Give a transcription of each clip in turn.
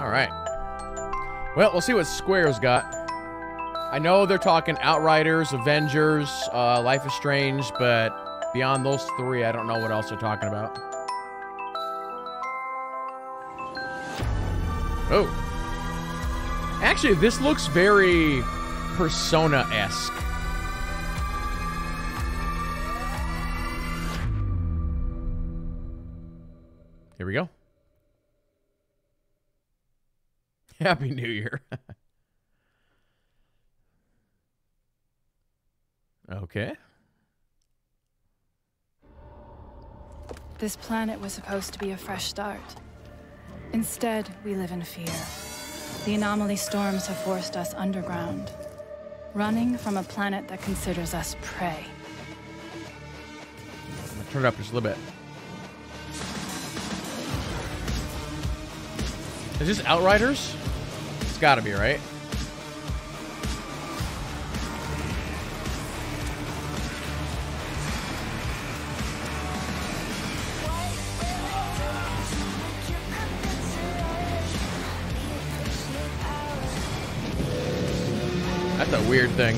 All right. Well, we'll see what Square's got. I know they're talking Outriders, Avengers, Life is Strange, but beyond those three, I don't know what else they're talking about. Oh. Actually, this looks very Persona-esque. Here we go. Happy New Year. Okay. This planet was supposed to be a fresh start. Instead, we live in fear. The anomaly storms have forced us underground, running from a planet that considers us prey. I'm gonna turn it up just a little bit. Is this Outriders? It's gotta be, right? That's a weird thing.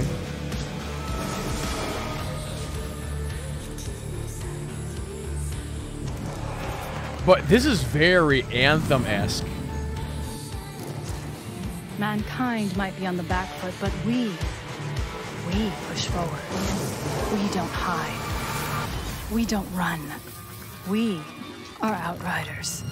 But this is very Anthem-esque. Mankind might be on the back foot, but we push forward. We don't hide. We don't run. We are Outriders.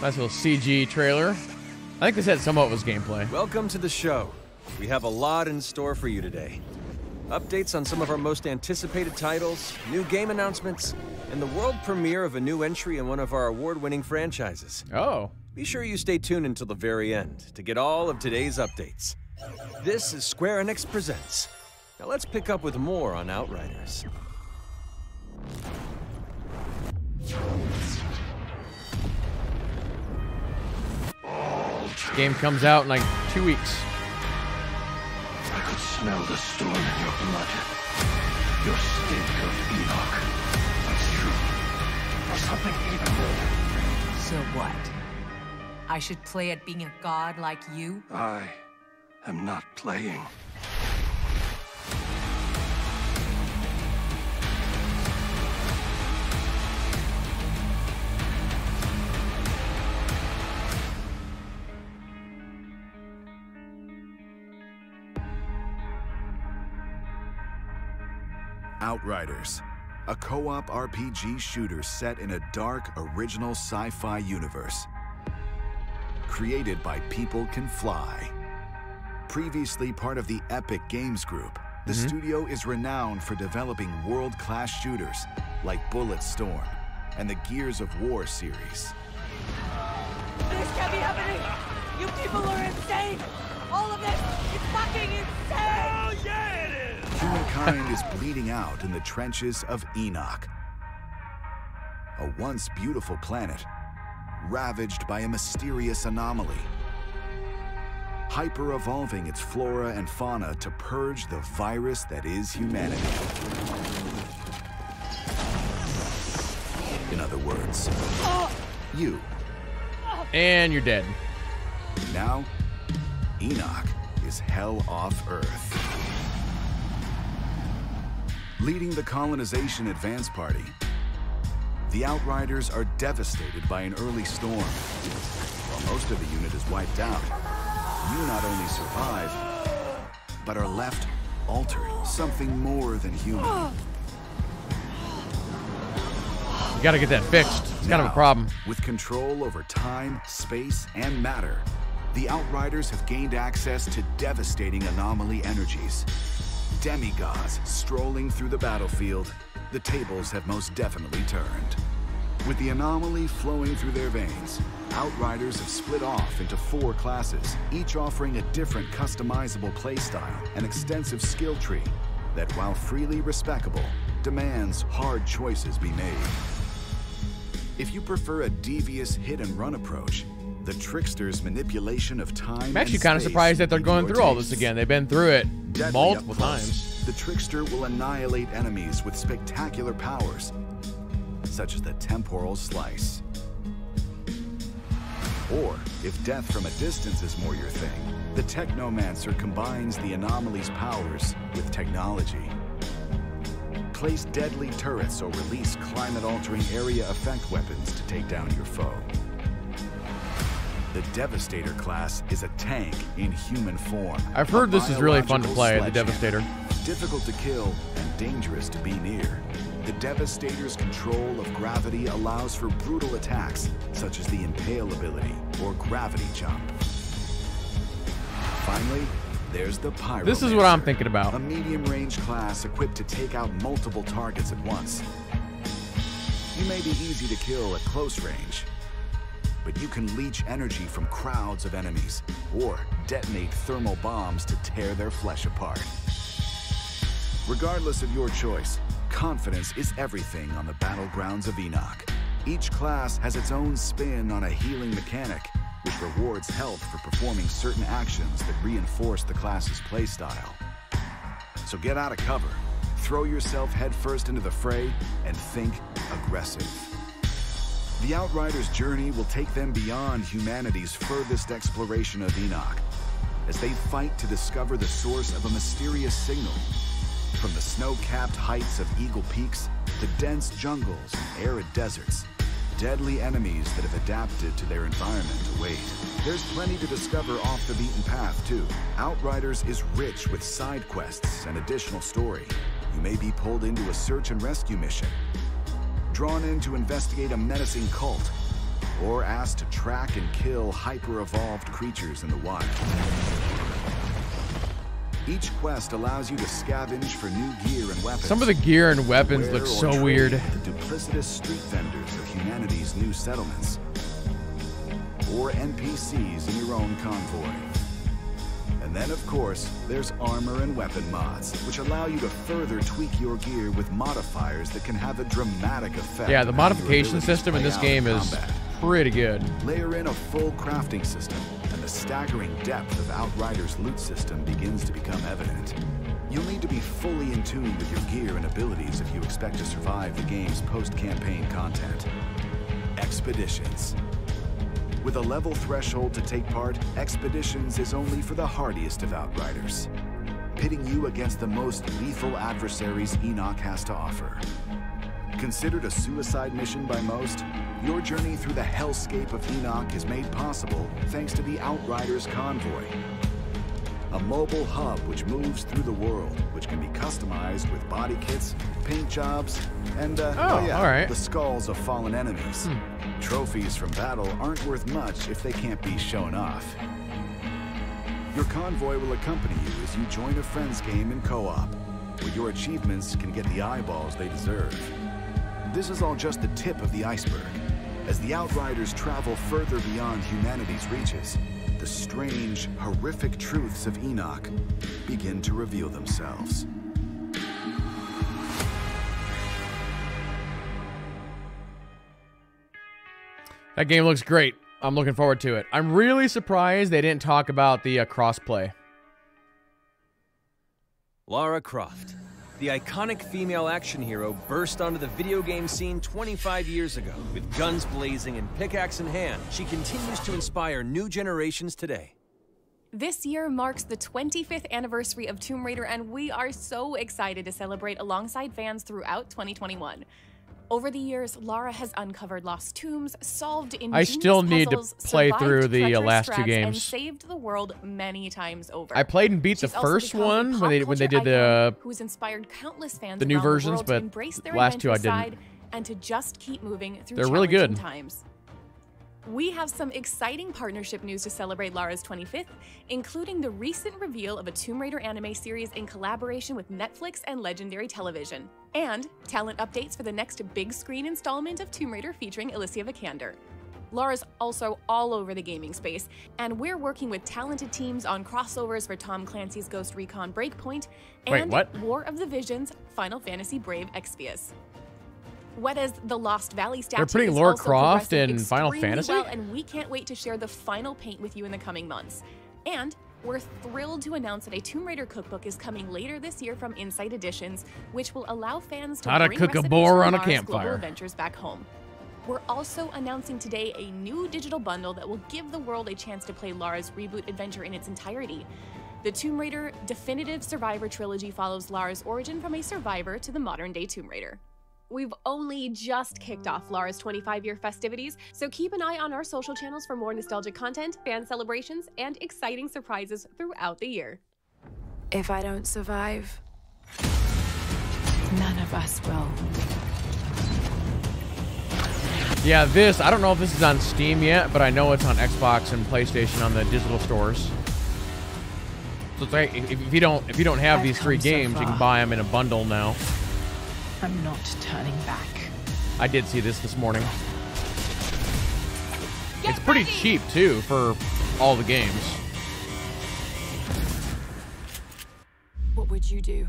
Nice little CG trailer. I think this had somewhat was gameplay. Welcome to the show. We have a lot in store for you today. Updates on some of our most anticipated titles, new game announcements, and the world premiere of a new entry in one of our award-winning franchises. Oh. Be sure you stay tuned until the very end to get all of today's updates. This is Square Enix Presents. Now let's pick up with more on Outriders. Game comes out in like 2 weeks. I could smell the storm in your blood. Your stink of Enoch. It's true. Or something even more. So what? I should play at being a god like you? I am not playing. Outriders, a co-op RPG shooter set in a dark, original sci-fi universe. Created by People Can Fly. Previously part of the Epic Games Group, the studio is renowned for developing world-class shooters like Bulletstorm and the Gears of War series. This can't be happening! You people are insane! All of this is fucking insane! Oh yeah, it is! Humankind is bleeding out in the trenches of Enoch. A once beautiful planet, ravaged by a mysterious anomaly. Hyper-evolving its flora and fauna to purge the virus that is humanity. In other words, you. And you're dead. Now, Enoch is hell off Earth. Leading the colonization advance party, the Outriders are devastated by an early storm. While most of the unit is wiped out, you not only survive, but are left altered, something more than human. You gotta get that fixed. It's kind of a problem. With control over time, space, and matter, the Outriders have gained access to devastating anomaly energies. Demigods strolling through the battlefield, the tables have most definitely turned. With the anomaly flowing through their veins, Outriders have split off into 4 classes, each offering a different customizable playstyle and extensive skill tree that, while freely respecable, demands hard choices be made. If you prefer a devious hit-and-run approach, the Trickster's manipulation of time I'm actually kind of surprised that they're going through all this again. They've been through it multiple times. The Trickster will annihilate enemies with spectacular powers, such as the Temporal Slice. Or, if death from a distance is more your thing, the Technomancer combines the anomaly's powers with technology. Place deadly turrets or release climate-altering area effect weapons to take down your foe. The Devastator class is a tank in human form. I've heard this is really fun to play, the Devastator. Difficult to kill and dangerous to be near. The Devastator's control of gravity allows for brutal attacks, such as the Impale ability or Gravity Jump. Finally, there's the Pyromancer. This is what I'm thinking about. A medium-range class equipped to take out multiple targets at once. You may be easy to kill at close range, but you can leech energy from crowds of enemies or detonate thermal bombs to tear their flesh apart. Regardless of your choice, confidence is everything on the battlegrounds of Enoch. Each class has its own spin on a healing mechanic, which rewards health for performing certain actions that reinforce the class's playstyle. So get out of cover, throw yourself headfirst into the fray, and think aggressive. The Outriders' journey will take them beyond humanity's furthest exploration of Enoch, as they fight to discover the source of a mysterious signal. From the snow-capped heights of Eagle Peaks to dense jungles and arid deserts, deadly enemies that have adapted to their environment await. There's plenty to discover off the beaten path, too. Outriders is rich with side quests and additional story. You may be pulled into a search and rescue mission, drawn in to investigate a menacing cult, or asked to track and kill hyper-evolved creatures in the wild. Each quest allows you to scavenge for new gear and weapons. Some of the gear and weapons look so weird. The duplicitous street vendors of humanity's new settlements, or NPCs in your own convoy. And then, of course, there's armor and weapon mods, which allow you to further tweak your gear with modifiers that can have a dramatic effect. Yeah, the modification system in this game is pretty good. Layer in a full crafting system, and the staggering depth of Outriders' loot system begins to become evident. You'll need to be fully in tune with your gear and abilities if you expect to survive the game's post-campaign content. Expeditions. With a level threshold to take part, Expeditions is only for the hardiest of Outriders, pitting you against the most lethal adversaries Enoch has to offer. Considered a suicide mission by most, your journey through the hellscape of Enoch is made possible thanks to the Outriders Convoy, a mobile hub which moves through the world, which can be customized with body kits, paint jobs, and all right, the skulls of fallen enemies. Trophies from battle aren't worth much if they can't be shown off. Your convoy will accompany you as you join a friend's game in co-op, where your achievements can get the eyeballs they deserve. This is all just the tip of the iceberg. As the Outriders travel further beyond humanity's reaches, the strange, horrific truths of Enoch begin to reveal themselves. That game looks great. I'm looking forward to it. I'm really surprised they didn't talk about the crossplay. Lara Croft, the iconic female action hero, burst onto the video game scene 25 years ago. With guns blazing and pickaxe in hand, she continues to inspire new generations today. This year marks the 25th anniversary of Tomb Raider, and we are so excited to celebrate alongside fans throughout 2021. Over the years, Lara has uncovered lost tombs, solved ingenious I still need puzzles, to play through the treacherous last two strats, games. and saved the world many times over. I played and beat She's the also first become a one pop when they culture did icon who's inspired countless fans the new around versions, world to but embrace their last two I adventurous didn't. side and to just keep moving through They're really challenging good. times. We have some exciting partnership news to celebrate Lara's 25th, including the recent reveal of a Tomb Raider anime series in collaboration with Netflix and Legendary Television, and talent updates for the next big screen installment of Tomb Raider featuring Alicia Vikander. Lara's also all over the gaming space, and we're working with talented teams on crossovers for Tom Clancy's Ghost Recon Breakpoint and War of the Visions Final Fantasy Brave Exvius. Weta's The Lost Valley statue They're putting is Lara also Croft progressing in Final extremely Fantasy? well, and we can't wait to share the final paint with you in the coming months. And we're thrilled to announce that a Tomb Raider cookbook is coming later this year from Insight Editions, which will allow fans to How to bring cook a recipes boar from on a Lara's campfire. global adventures back home. We're also announcing today a new digital bundle that will give the world a chance to play Lara's reboot adventure in its entirety. The Tomb Raider Definitive Survivor Trilogy follows Lara's origin from a survivor to the modern-day Tomb Raider. We've only just kicked off Lara's 25-year festivities, so keep an eye on our social channels for more nostalgic content, fan celebrations, and exciting surprises throughout the year. If I don't survive, none of us will. Yeah, this, I don't know if this is on Steam yet, but I know it's on Xbox and PlayStation on the digital stores. So it's like, if you don't have these three games, you can buy them in a bundle now. I'm not turning back. I did see this morning. It's pretty cheap too for all the games. What would you do?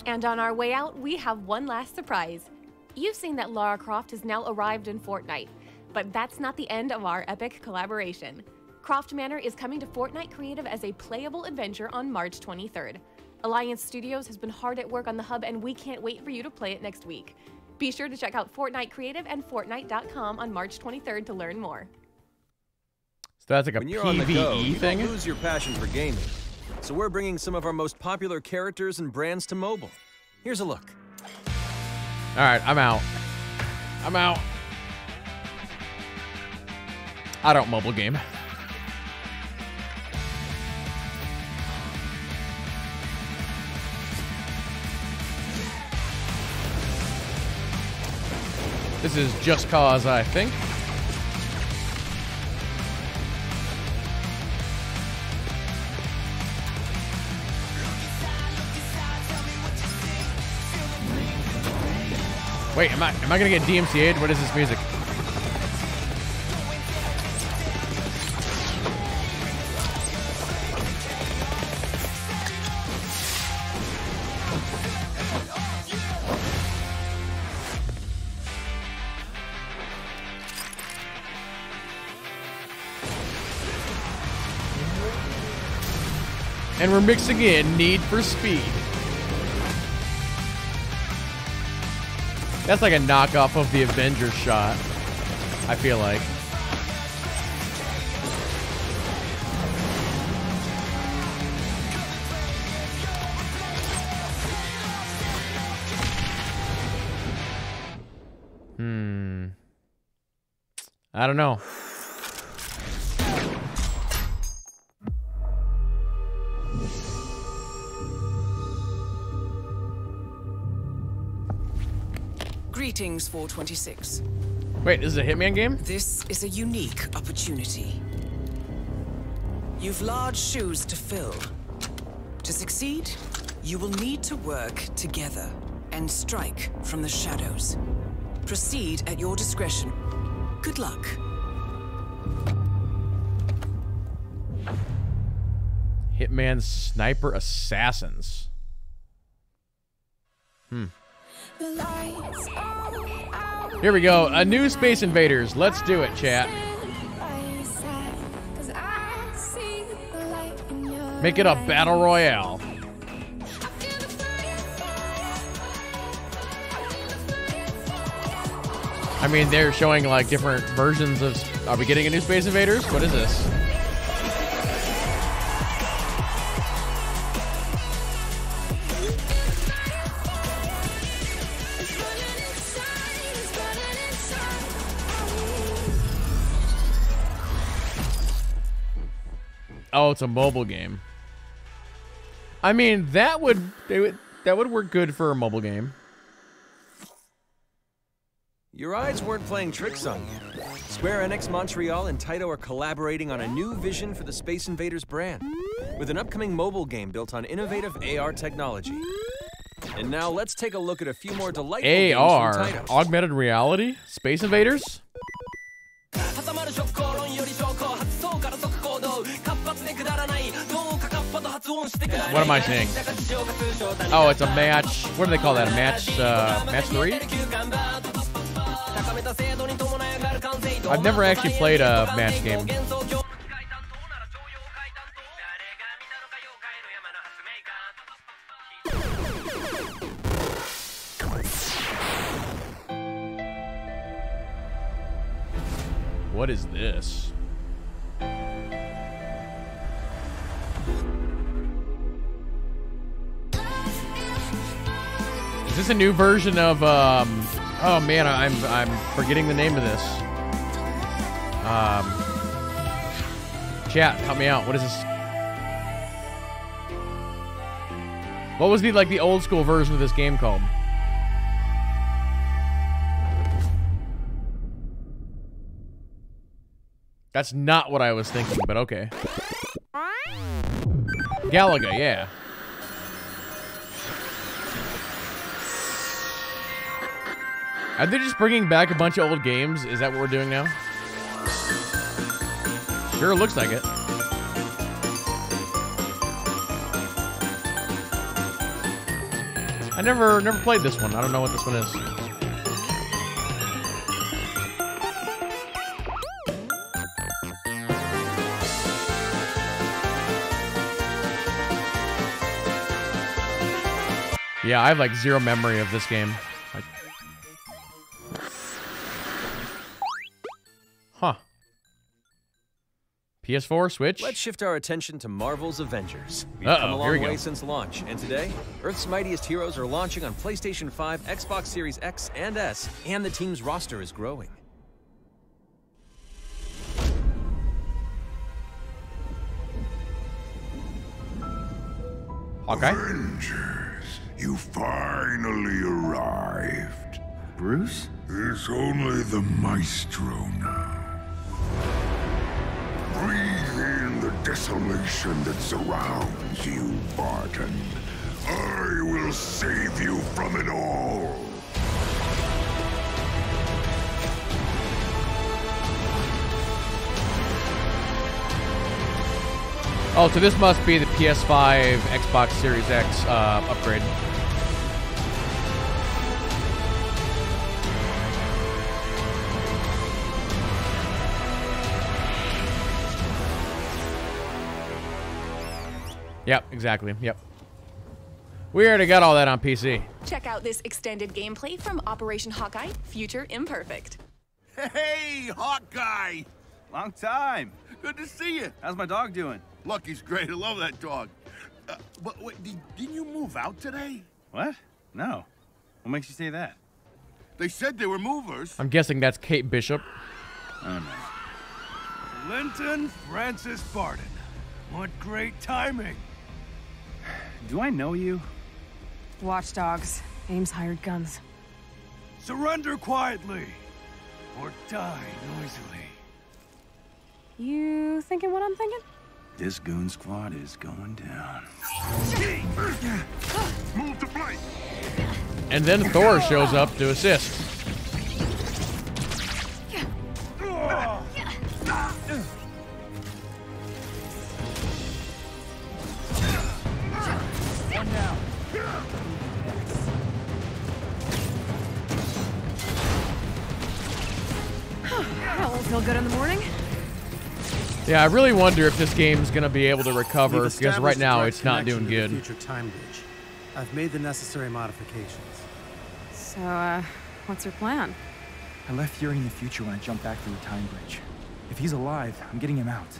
And on our way out, we have one last surprise. You've seen that Lara Croft has now arrived in Fortnite, but that's not the end of our epic collaboration. Croft Manor is coming to Fortnite Creative as a playable adventure on March 23rd. Alliance Studios has been hard at work on the hub, and we can't wait for you to play it next week. Be sure to check out Fortnite Creative and Fortnite.com on March 23rd to learn more. So that's like a When you're on the go, PvE you thing? don't lose your passion for gaming. So we're bringing some of our most popular characters and brands to mobile. Here's a look. All right, I'm out. I'm out. I don't mobile game. This is Just Cause, I think. Wait, am I gonna get DMCA'd? What is this music? And we're mixing in Need for Speed. That's like a knockoff of the Avengers shot, I feel like. I don't know. Greetings, 426. Wait, this is a Hitman game? This is a unique opportunity. You've large shoes to fill. To succeed, you will need to work together and strike from the shadows. Proceed at your discretion. Good luck. Hitman Sniper Assassins. Here we go. A new Space Invaders. Let's do it, chat. Make it a battle royale. I mean, they're showing like different versions of... Are we getting a new Space Invaders? What is this? Oh, it's a mobile game. I mean, that would... That would work good for a mobile game. Your eyes weren't playing tricks on you. Square Enix Montreal and Taito are collaborating on a new vision for the Space Invaders brand, with an upcoming mobile game built on innovative AR technology. And now let's take a look at a few more delightful games from AR? Taito. Augmented reality? Space Invaders? What am I saying? Oh, it's a match. What do they call that? A match? Match 3? I've never actually played a match game. What is this? Is this a new version of oh man, I'm forgetting the name of this. Chat, help me out. What is this? What was the old school version of this game called? That's not what I was thinking, but okay. Galaga, yeah. Are they just bringing back a bunch of old games? Is that what we're doing now? Sure looks like it. I never played this one. I don't know what this one is. Yeah, I have like zero memory of this game. Huh. PS4, Switch? Let's shift our attention to Marvel's Avengers. We've come a here we long go. way since launch, and today, Earth's mightiest heroes are launching on PlayStation 5, Xbox Series X and S, and the team's roster is growing. Hawkeye? Avengers, you finally arrived. Bruce? It's only the Maestro now. Breathe in the desolation that surrounds you, Barton. I will save you from it all. Oh, so this must be the PS5, Xbox Series X upgrade. Yep, exactly. Yep. We already got all that on PC. Check out this extended gameplay from Operation Hawkeye, Future Imperfect. Hey, Hawkeye! Long time. Good to see you. How's my dog doing? Lucky's great. I love that dog. But wait, didn't you move out today? What? No. What makes you say that? They said they were movers. I'm guessing that's Kate Bishop. I don't know. Linton Francis Barton. What great timing. Do I know you? Watchdogs. Ames hired guns. Surrender quietly, or die noisily. You thinking what I'm thinking? This goon squad is going down. Move to flank. And then Thor shows up to assist. That won't feel good in the morning. Yeah, I really wonder if this game's gonna be able to recover, because right now it's not doing good. Future time bridge. I've made the necessary modifications. So, what's your plan? I left Fury in the future when I jumped back through the time bridge. If he's alive, I'm getting him out.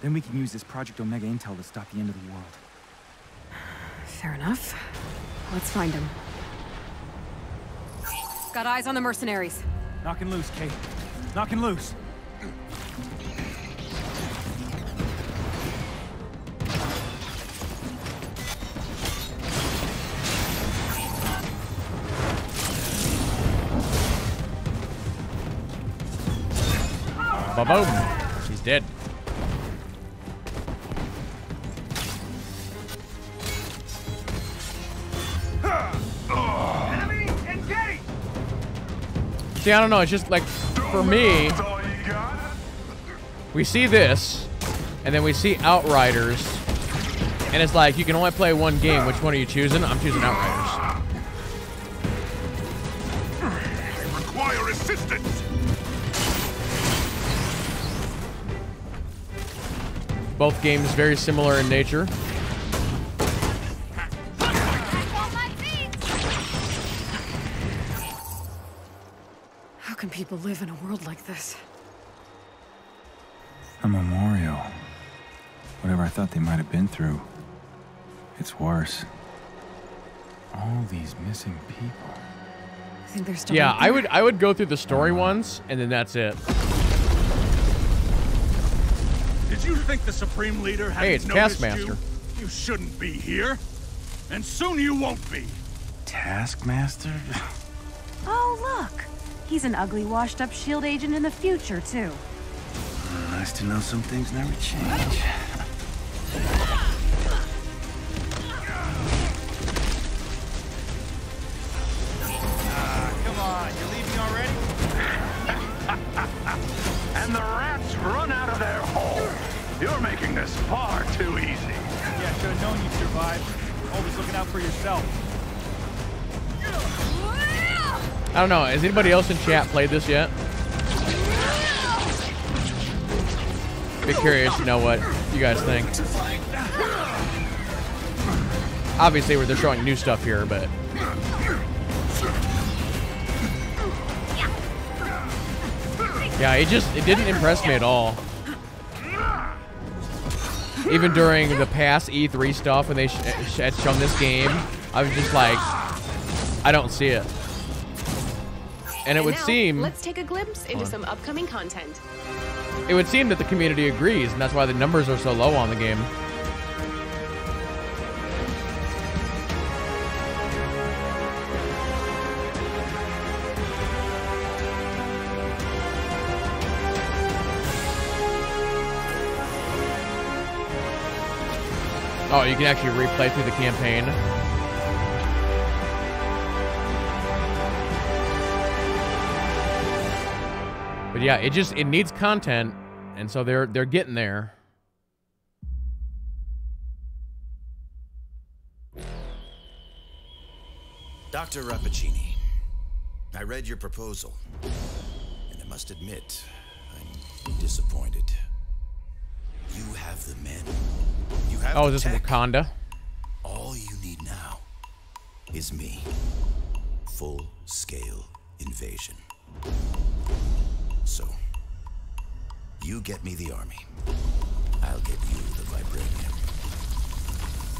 Then we can use this Project Omega intel to stop the end of the world. Fair enough. Let's find him. Got eyes on the mercenaries. Knocking loose, Kate. Knocking loose. Ba-boom. He's dead. Enemy engaged! See, I don't know. It's just like, for me, we see this, and then we see Outriders, and it's like, you can only play one game. Which one are you choosing? I'm choosing Outriders. I require assistance! Both games very similar in nature. How can people live in a world like this? A memorial. Whatever I thought they might have been through, it's worse. All these missing people. I think they're still Yeah, out there. I would go through the story ones, and then that's it. Did you think the Supreme Leader hadn't Hey, it's noticed Taskmaster. you? You shouldn't be here. And soon you won't be. Taskmaster? Oh, look. He's an ugly, washed-up S.H.I.E.L.D. agent in the future, too. Nice to know some things never change. Come on, you're leaving already? And the rats run out of their hole. You're making this far too easy. Yeah, should have known you'd survive. Always looking out for yourself. I don't know. Has anybody else in chat played this yet? Be curious to know what you guys think. Obviously, they're showing new stuff here, but yeah, it didn't impress me at all. Even during the past E3 stuff when they had shown this game, I was just like, I don't see it. And it would seem... Let's take a glimpse into some upcoming content. It would seem that the community agrees, and that's why the numbers are so low on the game. Oh, you can actually replay through the campaign. But yeah, it needs content, and so they're getting there. Dr. Rappaccini, I read your proposal, and I must admit, I'm disappointed. You have the men. You have Oh, the is this tech. Wakanda? All you need now is me. Full-scale invasion. So, you get me the army. I'll get you the vibranium.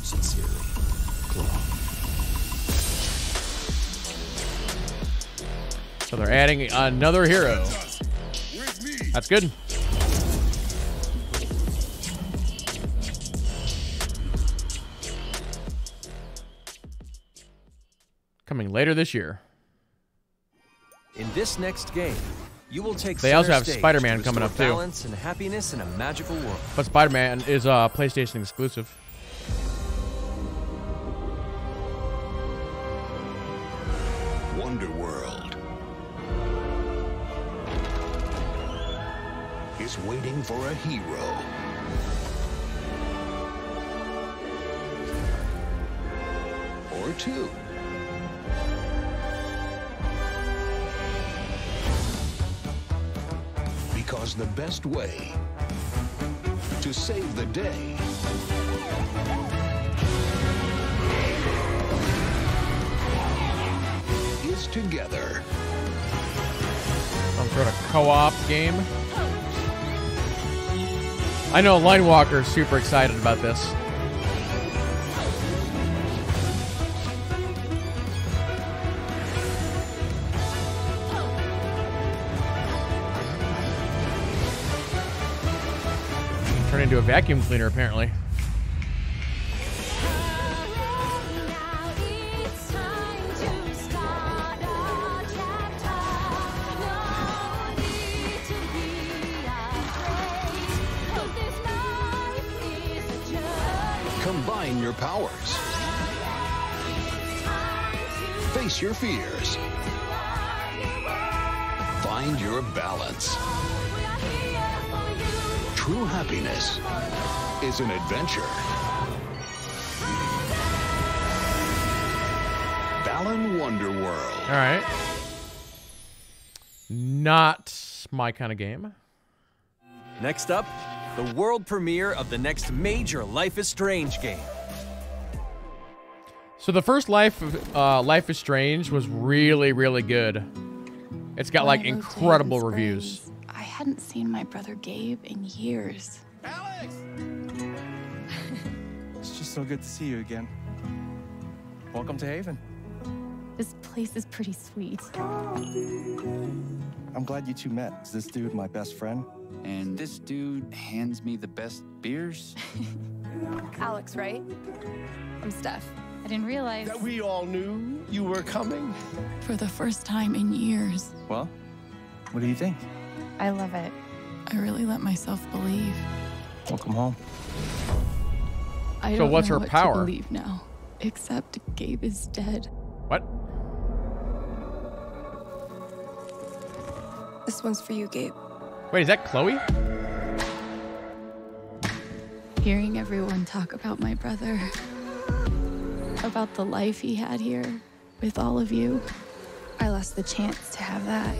Sincerely, Claw. So they're adding another hero. That's good. Coming later this year. In this next game, you will take They also center have stage Spider-Man to coming up, restore too. balance and happiness in a magical world. But Spider-Man is a PlayStation exclusive. Wonder World is waiting for a hero. Or two. Because the best way to save the day is together. Some sort of co-op game. I know Line Walker is super excited about this. Turned into a vacuum cleaner, apparently. Combine your powers. Face your fears. Find your balance. True happiness is an adventure. Balan Wonderworld. All right. Not my kind of game. Next up, the world premiere of the next major Life is Strange game. So the first Life is Strange was really, really good. It's got like incredible reviews. I hadn't seen my brother Gabe in years. It's just so good to see you again. Welcome to Haven. This place is pretty sweet. I'm glad you two met. Is this dude my best friend? And this dude hands me the best beers? Alex, right? I'm Steph. I didn't realize that we all knew you were coming. For the first time in years. Well, what do you think? I love it. I really let myself believe. Welcome home. I don't know what to believe now, except Gabe is dead. What? This one's for you, Gabe. Wait, is that Chloe? Hearing everyone talk about my brother, about the life he had here with all of you, I lost the chance to have that.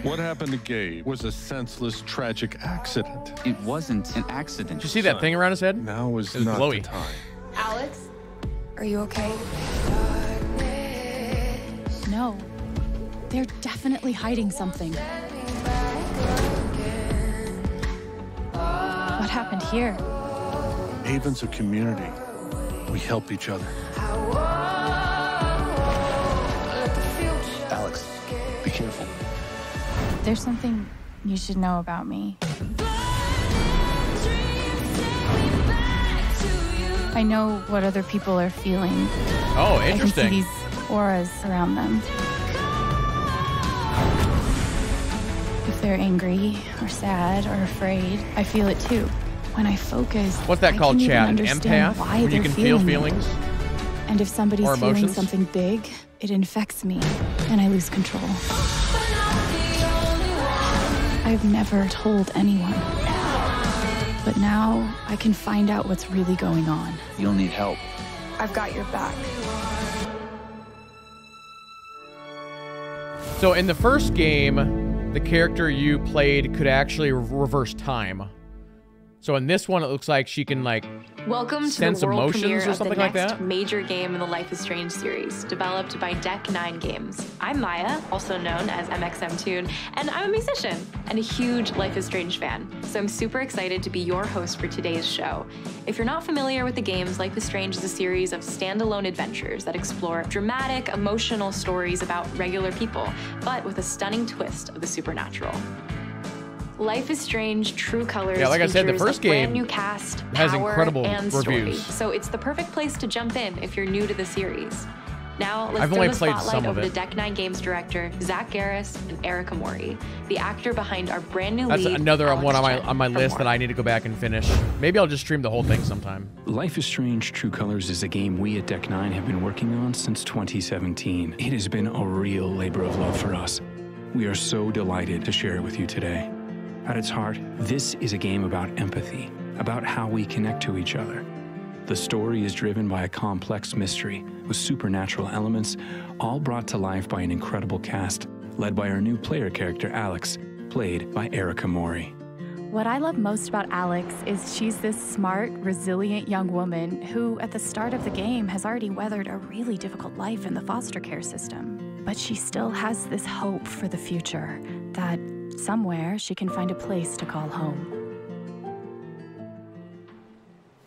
What happened to Gabe was a senseless, tragic accident. It wasn't an accident. Did you see that thing around his head? Now is not the time. Alex, are you okay? No. They're definitely hiding something. What happened here? Haven's a community. We help each other. Alex, be careful. There's something you should know about me. I know what other people are feeling. Oh, interesting. I can see these auras around them. If they're angry or sad or afraid, I feel it too. When I focus, what's that called, Chad? An empath? Why When you can feel feelings? And if somebody's or feeling emotions? something big, it infects me and I lose control. I've never told anyone. But now I can find out what's really going on. You'll need help. I've got your back. So in the first game, the character you played could actually reverse time. So in this one, it looks like she can like Welcome to sense the world emotions premiere or of the something like next that. major game in the Life is Strange series, developed by Deck 9 Games. I'm Maya, also known as MXM Toon, and I'm a musician and a huge Life is Strange fan. So I'm super excited to be your host for today's show. If you're not familiar with the games, Life is Strange is a series of standalone adventures that explore dramatic, emotional stories about regular people, but with a stunning twist of the supernatural. Life is Strange True Colors Yeah, like I said, the features first a brand game new cast, has power, incredible and story. reviews. So it's the perfect place to jump in if you're new to the series. Now, let's I've throw only the played spotlight some of over to it. Deck 9 Games director Zach Garris and Erica Mori, the actor behind our brand new That's lead, another Alex one Chen, on my for list more. that I need to go back and finish. Maybe I'll just stream the whole thing sometime. Life is Strange True Colors is a game we at Deck 9 have been working on since 2017. It has been a real labor of love for us. We are so delighted to share it with you today. At its heart, this is a game about empathy, about how we connect to each other. The story is driven by a complex mystery with supernatural elements, all brought to life by an incredible cast, led by our new player character, Alex, played by Erica Mori. What I love most about Alex is she's this smart, resilient young woman who, at the start of the game, has already weathered a really difficult life in the foster care system. But she still has this hope for the future, that somewhere she can find a place to call home.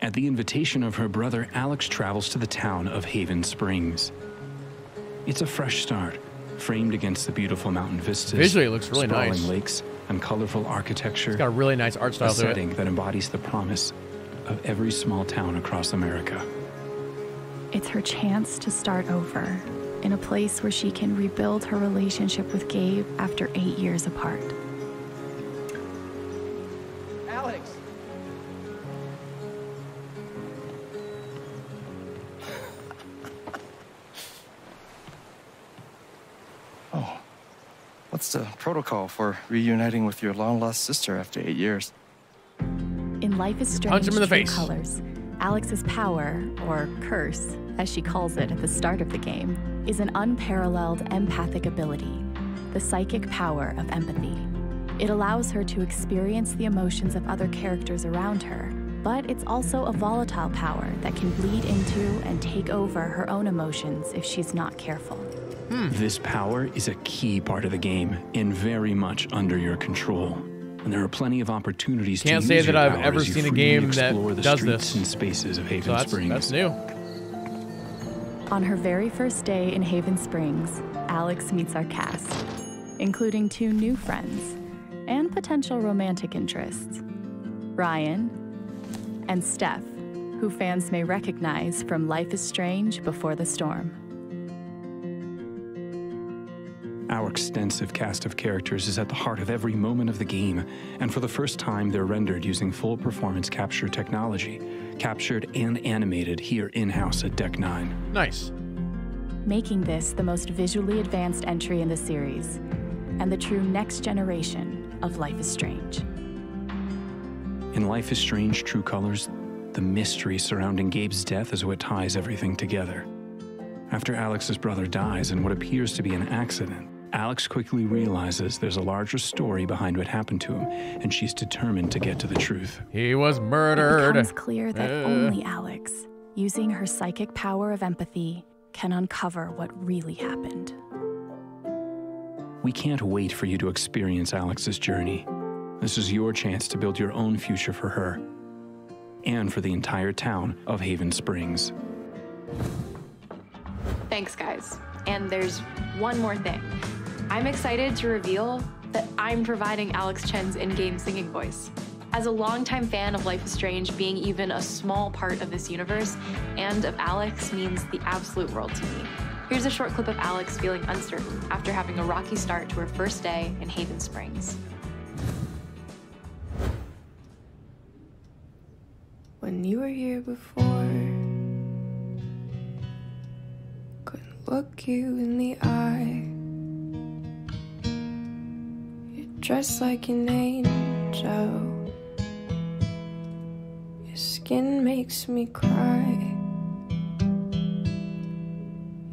At the invitation of her brother, Alex travels to the town of Haven Springs. It's a fresh start, framed against the beautiful mountain vistas, Visually, it looks really sprawling nice. lakes, and colorful architecture. It's got a really nice art style a to it. setting that embodies the promise of every small town across America. It's her chance to start over, in a place where she can rebuild her relationship with Gabe after 8 years apart. Alex! What's the protocol for reuniting with your long-lost sister after 8 years? In Life is Strange Punch him in the True face. Colors, Alex's power, or curse, as she calls it at the start of the game, is an unparalleled empathic ability, the psychic power of empathy. It allows her to experience the emotions of other characters around her, but it's also a volatile power that can bleed into and take over her own emotions if she's not careful. This power is a key part of the game and very much under your control. And there are plenty of opportunities to Can't use say that your I've power ever as you seen a freely game that explore the does streets this. and spaces of Haven So Springs. that's new. On her very first day in Haven Springs, Alex meets our cast, including 2 new friends and potential romantic interests, Ryan and Steph, who fans may recognize from Life is Strange Before the Storm. Our extensive cast of characters is at the heart of every moment of the game, and for the first time, they're rendered using full performance capture technology, captured and animated here in-house at Deck 9. Nice. Making this the most visually advanced entry in the series, and the true next generation of Life is Strange. In Life is Strange True Colors, the mystery surrounding Gabe's death is what ties everything together. After Alex's brother dies in what appears to be an accident, Alex quickly realizes there's a larger story behind what happened to him, and she's determined to get to the truth. He was It murdered. becomes clear that only Alex, using her psychic power of empathy, can uncover what really happened. We can't wait for you to experience Alex's journey. This is your chance to build your own future for her and for the entire town of Haven Springs. Thanks, guys. And there's one more thing. I'm excited to reveal that I'm providing Alex Chen's in-game singing voice. As a longtime fan of Life is Strange, being even a small part of this universe and of Alex means the absolute world to me. Here's a short clip of Alex feeling uncertain after having a rocky start to her first day in Haven Springs. When you were here before, couldn't look you in the eye. You're dressed like an angel. Your skin makes me cry.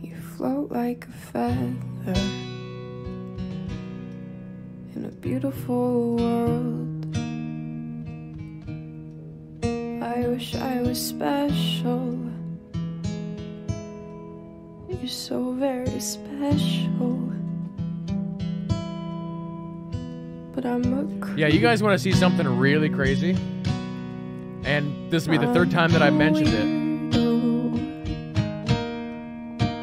You float like a feather in a beautiful world. I wish I was special. You're so very special. But I'm a Yeah, you guys want to see something really crazy? And this will be the 3rd time that I've mentioned it.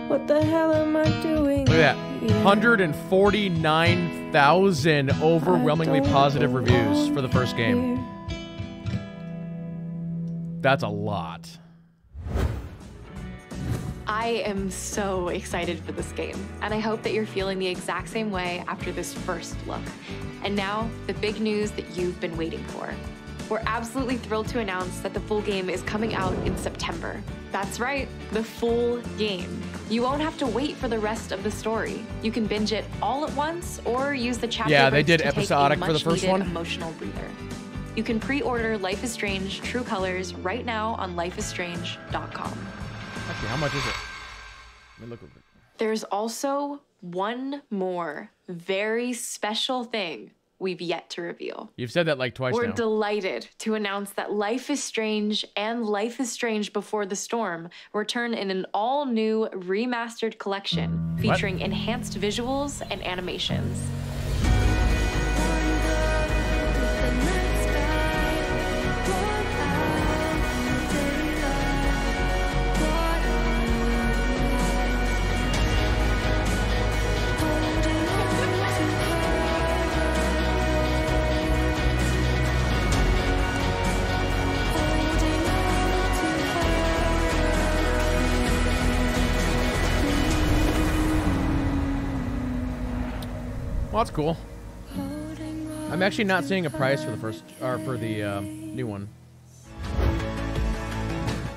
What the hell am I doing? Look at that. 149,000 overwhelmingly positive reviews for the first game. That's a lot. I am so excited for this game, and I hope that you're feeling the exact same way after this first look. And now, the big news that you've been waiting for. We're absolutely thrilled to announce that the full game is coming out in September. That's right, the full game. You won't have to wait for the rest of the story. You can binge it all at once or use the chapter Yeah, they breaks did to episodic take a for the first much-needed one. emotional breather. You can pre-order Life is Strange True Colors right now on lifeisstrange.com. Actually, how much is it? Let me look at it. There's also one more very special thing we've yet to reveal. You've said that like twice We're now. delighted to announce that Life is Strange and Life is Strange Before the Storm return in an all-new remastered collection featuring enhanced visuals and animations. Well, that's cool. I'm actually not seeing a price for the first, or for the new one.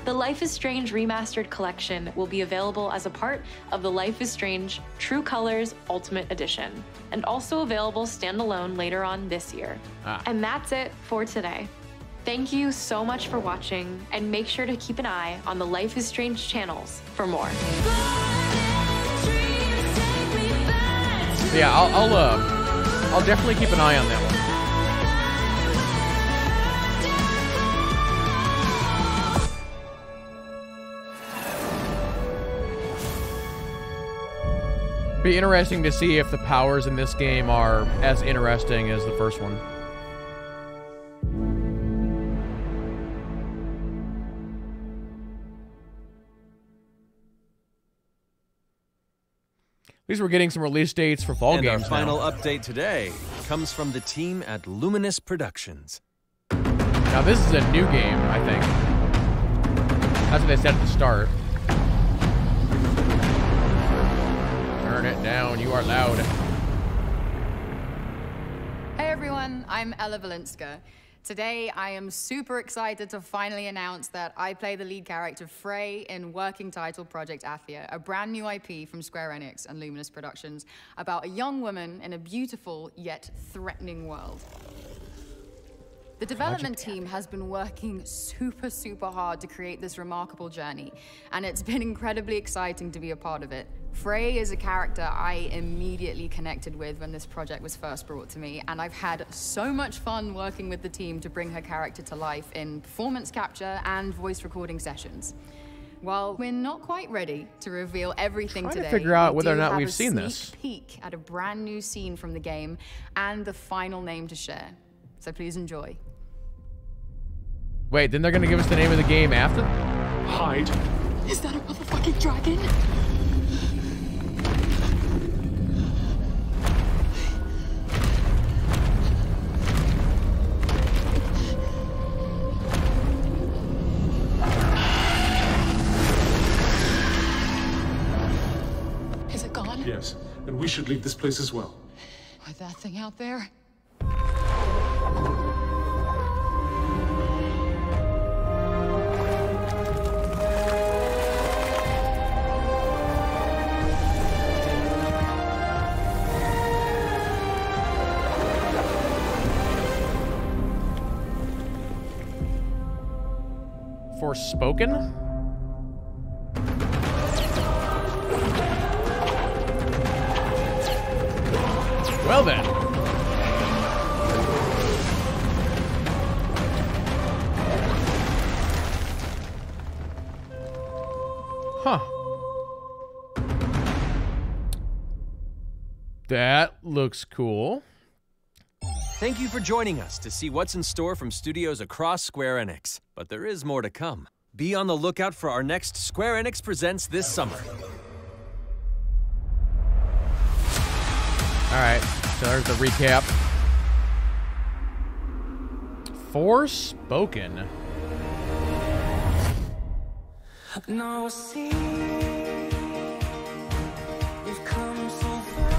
The Life is Strange Remastered Collection will be available as a part of the Life is Strange True Colors Ultimate Edition, and also available standalone later on this year. And that's it for today. Thank you so much for watching, and make sure to keep an eye on the Life is Strange channels for more. Yeah, I'll definitely keep an eye on that one. Be interesting to see if the powers in this game are as interesting as the first one. At least we're getting some release dates for fall games our final now. update today comes from the team at Luminous Productions. Now this is a new game, I think. That's what they said at the start. Turn it down, you are loud. Hey everyone, I'm Ella Valinska. Today, I am super excited to finally announce that I play the lead character Frey in working title Project Athia, a brand new IP from Square Enix and Luminous Productions about a young woman in a beautiful yet threatening world. The development team has been working super hard to create this remarkable journey, and it's been incredibly exciting to be a part of it. Frey is a character I immediately connected with when this project was first brought to me, and I've had so much fun working with the team to bring her character to life in performance capture and voice recording sessions. While we're not quite ready to reveal everything today, to figure out whether or we not have we've a seen sneak this. peek at a brand new scene from the game and the final name to share. So please enjoy. Wait, then they're gonna give us the name of the game after? Hide. Is that a motherfucking dragon? Is it gone? Yes, and we should leave this place as well. With that thing out there? Forspoken? Well then. Huh. That looks cool. Thank you for joining us to see what's in store from studios across Square Enix. But there is more to come. Be on the lookout for our next Square Enix Presents this summer. Alright, so there's the recap. Forspoken. No, see, we've come so far.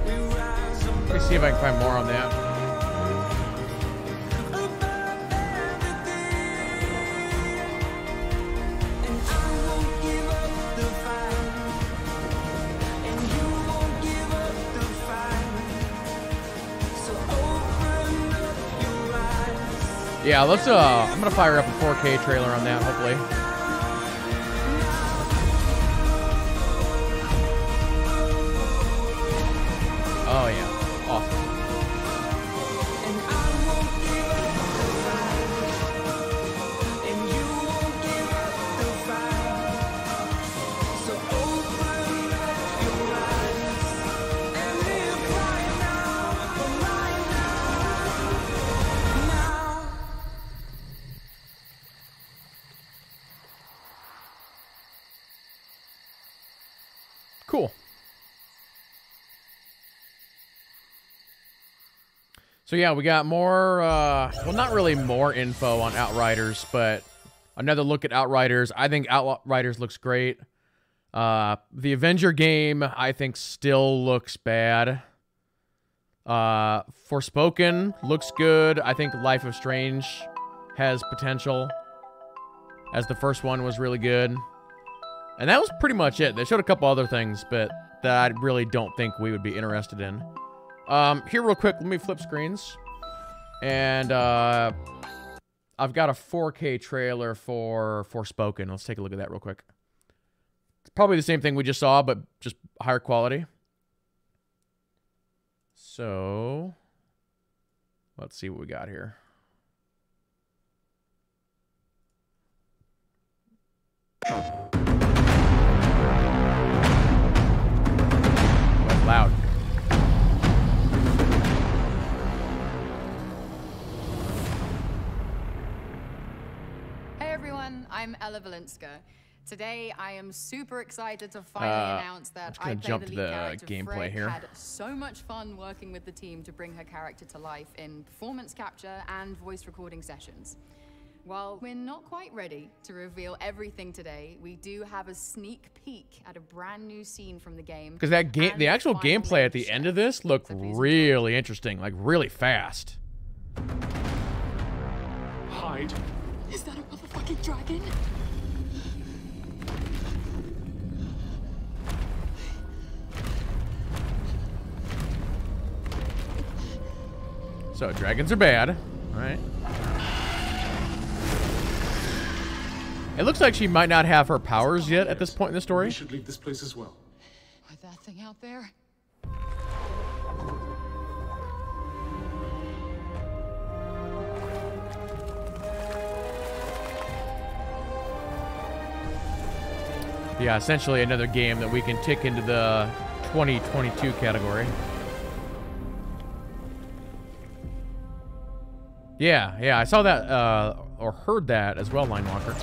We rise above. Let me see if I can find more on that. Yeah, let's I'm gonna fire up a 4K trailer on that, hopefully. Oh yeah, awesome. Cool. So yeah, we got more, well, not really more info on Outriders, but another look at Outriders. I think Outriders looks great. The Avenger game, I think, still looks bad. Forspoken looks good. I think Life is Strange has potential, as the first one was really good. And that was pretty much it. They showed a couple other things, but that I really don't think we would be interested in. Here real quick, let me flip screens. And I've got a 4K trailer for Forspoken. Let's take a look at that real quick. It's probably the same thing we just saw, but just higher quality. So, let's see what we got here. That's loud. Hey everyone, I'm Ella Valenska. Today, I am super excited to finally announce that I play the lead character Frey had so much fun working with the team to bring her character to life in performance capture and voice recording sessions. While we're not quite ready to reveal everything today, we do have a sneak peek at a brand new scene from the game. Because that game, the actual gameplay at the end of this looked really interesting, like really fast. Hide. Is that a motherfucking dragon? So dragons are bad, all right? It looks like she might not have her powers yet at this point in the story. We should leave this place as well. With that thing out there? Yeah, essentially another game that we can tick into the 2022 category. Yeah, I saw that, or heard that as well, Linewalker.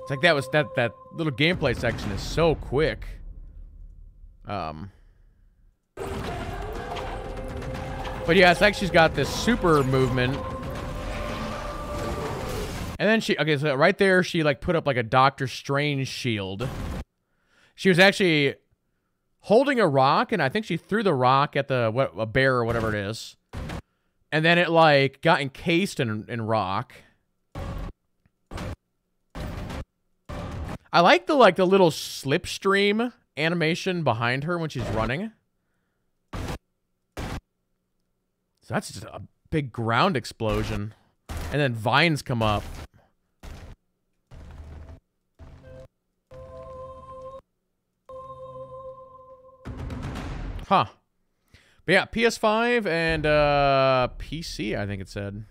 It's like that was that little gameplay section is so quick. But yeah, it's like she's got this super movement. And then she, okay, so right there, she like put up like a Doctor Strange shield. She was actually holding a rock, and I think she threw the rock at a bear or whatever it is. And then it like got encased in rock. I like the little slipstream animation behind her when she's running. So that's just a big ground explosion. And then vines come up. Huh. But yeah, PS5 and PC, I think it said.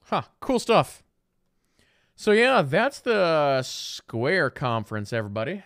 Huh, cool stuff. So yeah, that's the Square conference, everybody.